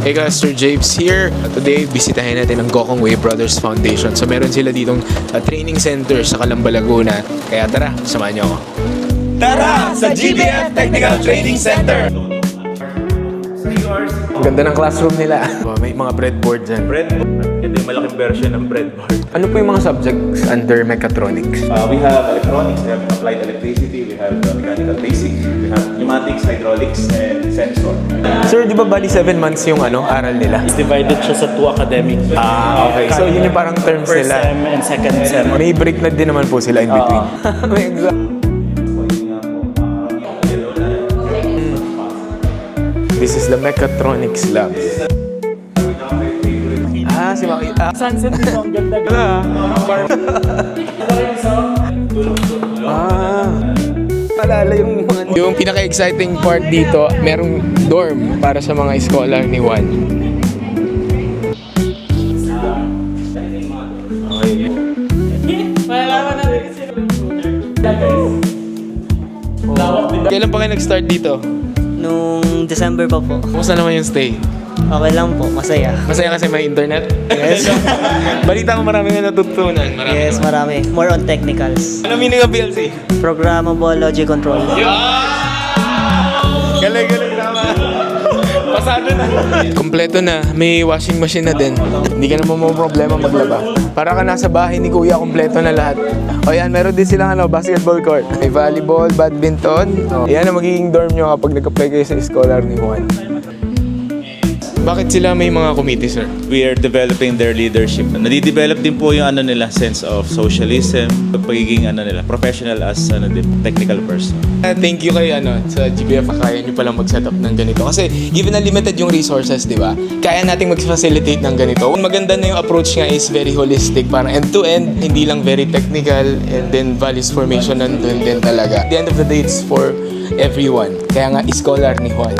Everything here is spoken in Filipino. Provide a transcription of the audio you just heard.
Hey guys, Sir James here. Today, bisitahin natin ang Gokong Way Brothers Foundation. So meron sila ditong training center sa Calamba, Laguna. Kaya tara, samahan niyo ako. Tara sa GBF Technical Training Center! Ang ganda ng classroom nila. May mga breadboard dyan. Breadboard. Ito yung malaking version ng breadboard. Ano po yung mga subjects under mechatronics? We have electronics, we have applied electricity, we have mechanical basics, we have pneumatics, hydraulics, and sensor. Sir, di ba bali 7 months yung aral nila? Divided siya sa 2 academic. Okay. So yun yung parang terms First nila. sem and second sem. May break na din naman po sila in between. May exam. This is the mechatronics lab. Si Maki. Sunset dito, ang ganda. Alala yung pinaka-exciting part dito, merong dorm para sa mga scholar ni Juan. Kailan pa kayo nag-start dito? Nung December pa po. Kumusta naman yung stay? Okay lang po, masaya. Masaya kasi may internet? Yes. Balita ko marami nga natutunan. Yes, marami. More on technicals. Ano meaning of PLC? Programmable logic control. Galing tama. Pasado na. Kompleto na. May washing machine na din. Hindi ka naman mo problema maglaba. Para ka nasa bahay ni Kuya, kompleto na lahat. O yan, meron din silang basketball court. May volleyball, badminton. Yan ang magiging dorm nyo kapag nag-apply kayo sa scholar ni Juan. Bakit sila may mga committee, sir? We are developing their leadership. Nadidevelop din po yung nila, sense of socialism, pagiging professional as technical person. Thank you kay sa GBF. Kaya nyo palang mag-set up ng ganito. Kasi given na limited yung resources, di ba? Kaya nating mag-facilitate ng ganito. Maganda na yung approach nga is very holistic. Parang end-to-end, hindi lang very technical. And then values formation nandun din talaga. At the end of the day, it's for everyone. Kaya nga, scholar ni Juan.